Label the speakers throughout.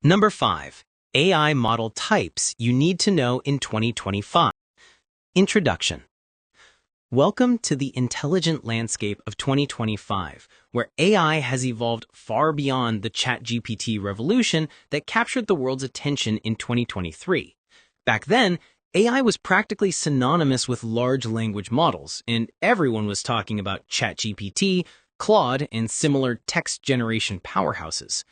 Speaker 1: Number 5. AI model types you need to know in 2025. Introduction. Welcome to the intelligent landscape of 2025, where AI has evolved far beyond the ChatGPT revolution that captured the world's attention in 2023. Back then, AI was practically synonymous with large language models, and everyone was talking about ChatGPT, Claude, and similar text generation powerhouses.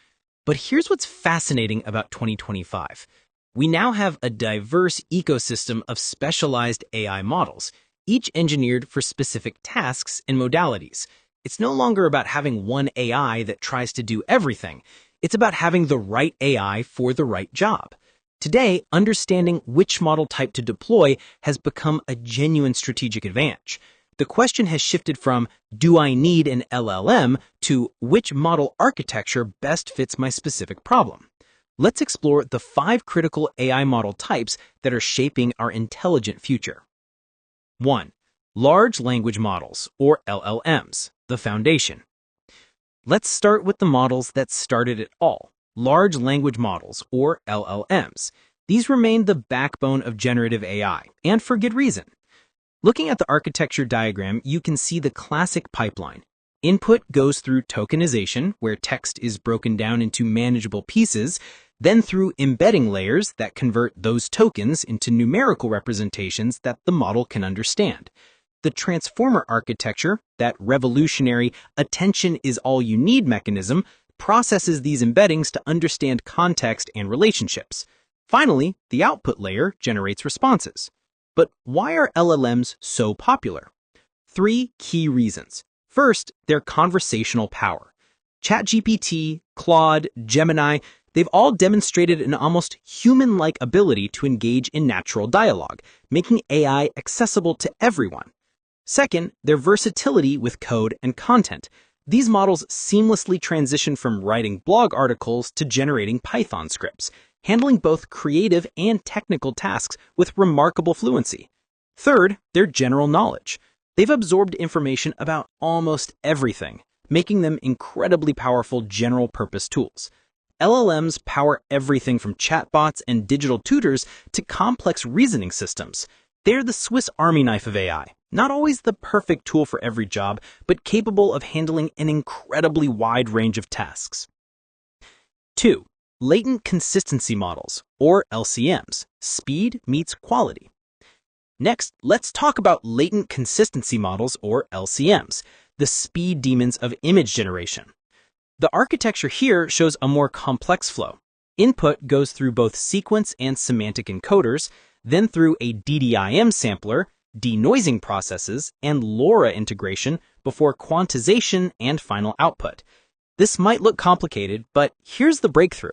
Speaker 1: But here's what's fascinating about 2025. We now have a diverse ecosystem of specialized AI models, each engineered for specific tasks and modalities. It's no longer about having one AI that tries to do everything. It's about having the right AI for the right job. Today, understanding which model type to deploy has become a genuine strategic advantage. The question has shifted from, do I need an LLM, to which model architecture best fits my specific problem? Let's explore the 5 critical AI model types that are shaping our intelligent future. 1. Large language models, or LLMs, the foundation. Let's start with the models that started it all, large language models, or LLMs. These remain the backbone of generative AI, and for good reason. Looking at the architecture diagram, you can see the classic pipeline. Input goes through tokenization, where text is broken down into manageable pieces, then through embedding layers that convert those tokens into numerical representations that the model can understand. The transformer architecture, that revolutionary attention is all you need mechanism, processes these embeddings to understand context and relationships. Finally, the output layer generates responses. But why are LLMs so popular? 3 key reasons. First, their conversational power. ChatGPT, Claude, Gemini, they've all demonstrated an almost human-like ability to engage in natural dialogue, making AI accessible to everyone. Second, their versatility with code and content. These models seamlessly transition from writing blog articles to generating Python scripts, handling both creative and technical tasks with remarkable fluency. Third, their general knowledge. They've absorbed information about almost everything, making them incredibly powerful general-purpose tools. LLMs power everything from chatbots and digital tutors to complex reasoning systems. They're the Swiss Army knife of AI, not always the perfect tool for every job, but capable of handling an incredibly wide range of tasks. 2. Latent consistency models, or LCMs. Speed meets quality. Next, let's talk about latent consistency models, or LCMs, the speed demons of image generation. The architecture here shows a more complex flow. Input goes through both sequence and semantic encoders, then through a DDIM sampler, denoising processes, and LoRa integration before quantization and final output. This might look complicated, but here's the breakthrough.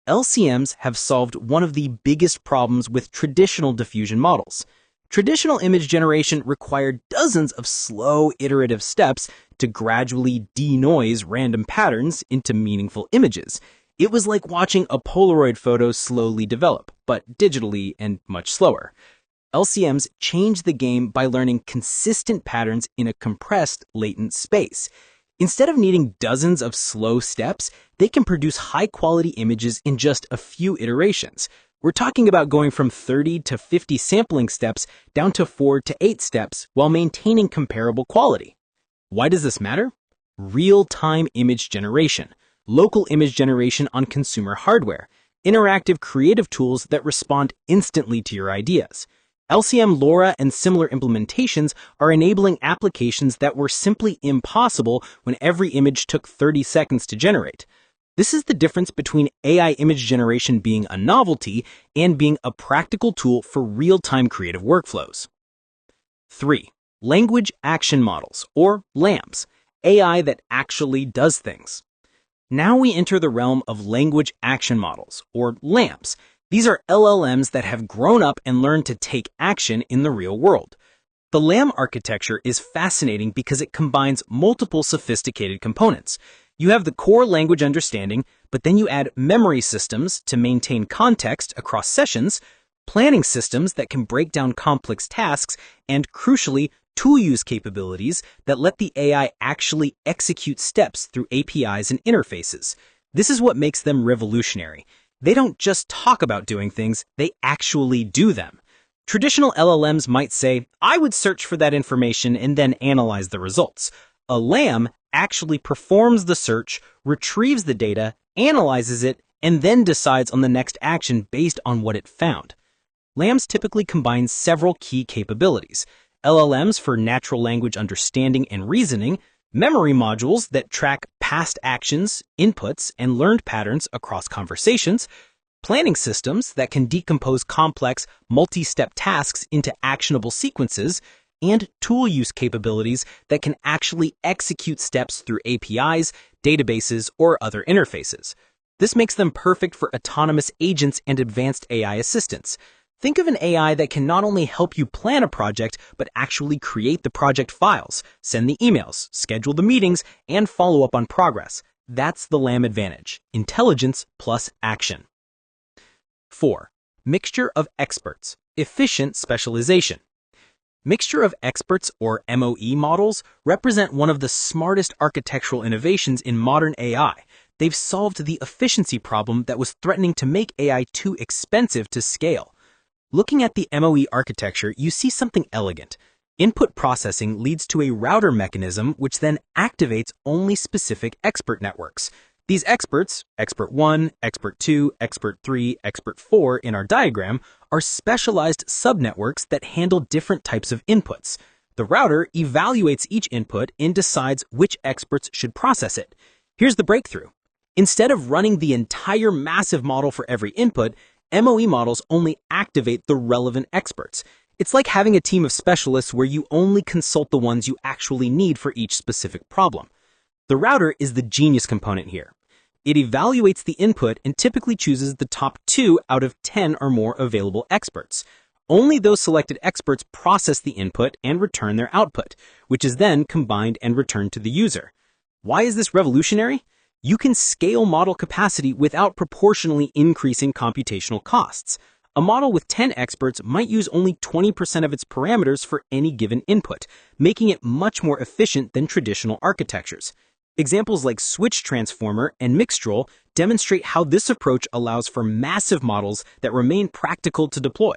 Speaker 1: LCMs have solved one of the biggest problems with traditional diffusion models. Traditional image generation required dozens of slow, iterative steps to gradually denoise random patterns into meaningful images. It was like watching a Polaroid photo slowly develop, but digitally and much slower. LCMs changed the game by learning consistent patterns in a compressed, latent space. Instead of needing dozens of slow steps, they can produce high-quality images in just a few iterations. We're talking about going from 30 to 50 sampling steps down to 4 to 8 steps while maintaining comparable quality. Why does this matter? Real-time image generation, local image generation on consumer hardware, interactive creative tools that respond instantly to your ideas. LCM LoRa and similar implementations are enabling applications that were simply impossible when every image took 30 seconds to generate. This is the difference between AI image generation being a novelty and being a practical tool for real-time creative workflows. 3. Language Action Models, or LAMs, AI that actually does things. Now we enter the realm of Language Action Models, or LAMs. These are LLMs that have grown up and learned to take action in the real world. The LAM architecture is fascinating because it combines multiple sophisticated components. You have the core language understanding, but then you add memory systems to maintain context across sessions, planning systems that can break down complex tasks, and crucially, tool use capabilities that let the AI actually execute steps through APIs and interfaces. This is what makes them revolutionary. They don't just talk about doing things, they actually do them. Traditional LLMs might say, I would search for that information and then analyze the results. A LAM actually performs the search, retrieves the data, analyzes it, and then decides on the next action based on what it found. LAMs typically combine several key capabilities: LLMs for natural language understanding and reasoning, memory modules that track past actions, inputs, and learned patterns across conversations, planning systems that can decompose complex, multi-step tasks into actionable sequences, and tool use capabilities that can actually execute steps through APIs, databases, or other interfaces. This makes them perfect for autonomous agents and advanced AI assistants. Think of an AI that can not only help you plan a project, but actually create the project files, send the emails, schedule the meetings, and follow up on progress. That's the LAM advantage: intelligence plus action. 4. Mixture of experts. Efficient specialization. Mixture of experts, or MOE models, represent one of the smartest architectural innovations in modern AI. They've solved the efficiency problem that was threatening to make AI too expensive to scale. Looking at the MOE architecture, you see something elegant. Input processing leads to a router mechanism which then activates only specific expert networks. These experts, Expert 1, Expert 2, Expert 3, Expert 4 in our diagram, are specialized subnetworks that handle different types of inputs. The router evaluates each input and decides which experts should process it. Here's the breakthrough. Instead of running the entire massive model for every input, MOE models only activate the relevant experts. It's like having a team of specialists where you only consult the ones you actually need for each specific problem. The router is the genius component here. It evaluates the input and typically chooses the top 2 out of 10 or more available experts. Only those selected experts process the input and return their output, which is then combined and returned to the user. Why is this revolutionary? You can scale model capacity without proportionally increasing computational costs. A model with 10 experts might use only 20% of its parameters for any given input, making it much more efficient than traditional architectures. Examples like Switch Transformer and Mixtral demonstrate how this approach allows for massive models that remain practical to deploy.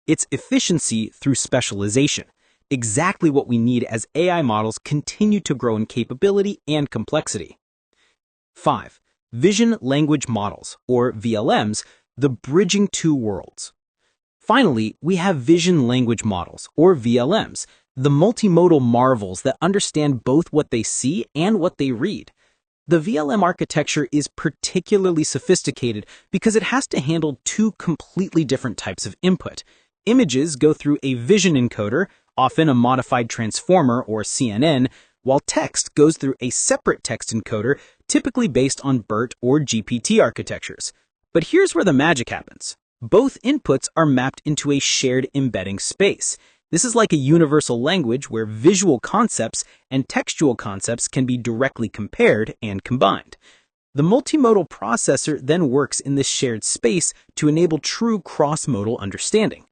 Speaker 1: It's efficiency through specialization, exactly what we need as AI models continue to grow in capability and complexity. 5. Vision Language Models, or VLMs, the bridging two worlds. Finally, we have Vision Language Models, or VLMs, the multimodal marvels that understand both what they see and what they read. The VLM architecture is particularly sophisticated because it has to handle 2 completely different types of input. Images go through a vision encoder, often a modified transformer or CNN, while text goes through a separate text encoder, typically based on BERT or GPT architectures. But here's where the magic happens. Both inputs are mapped into a shared embedding space. This is like a universal language where visual concepts and textual concepts can be directly compared and combined. The multimodal processor then works in this shared space to enable true cross-modal understanding.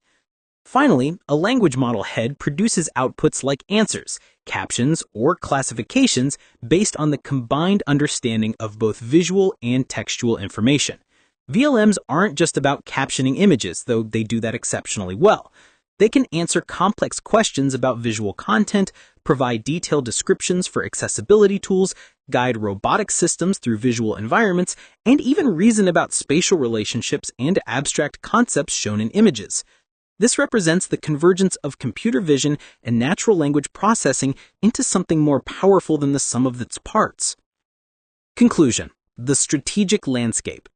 Speaker 1: Finally, a language model head produces outputs like answers, captions, or classifications based on the combined understanding of both visual and textual information. VLMs aren't just about captioning images, though they do that exceptionally well. They can answer complex questions about visual content, provide detailed descriptions for accessibility tools, guide robotic systems through visual environments, and even reason about spatial relationships and abstract concepts shown in images. This represents the convergence of computer vision and natural language processing into something more powerful than the sum of its parts. Conclusion: the strategic landscape.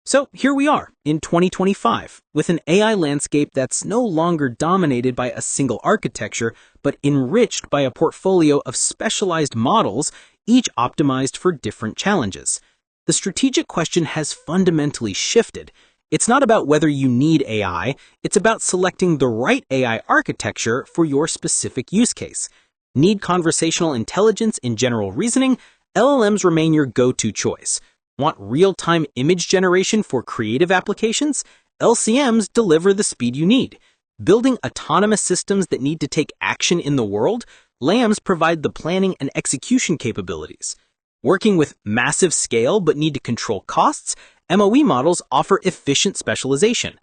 Speaker 1: So here we are in 2025 with an AI landscape that's no longer dominated by a single architecture, but enriched by a portfolio of specialized models, each optimized for different challenges. The strategic question has fundamentally shifted. It's not about whether you need AI, it's about selecting the right AI architecture for your specific use case. Need conversational intelligence in general reasoning? LLMs remain your go-to choice. Want real-time image generation for creative applications? LCMs deliver the speed you need. Building autonomous systems that need to take action in the world? LAMs provide the planning and execution capabilities. Working with massive scale but need to control costs, MOE models offer efficient specialization.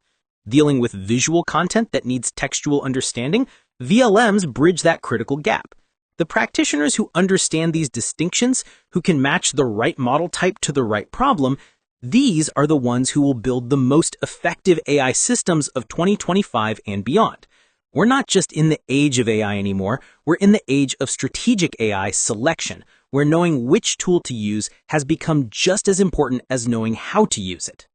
Speaker 1: Dealing with visual content that needs textual understanding, VLMs bridge that critical gap. The practitioners who understand these distinctions, who can match the right model type to the right problem, these are the ones who will build the most effective AI systems of 2025 and beyond. We're not just in the age of AI anymore, we're in the age of strategic AI selection, where knowing which tool to use has become just as important as knowing how to use it.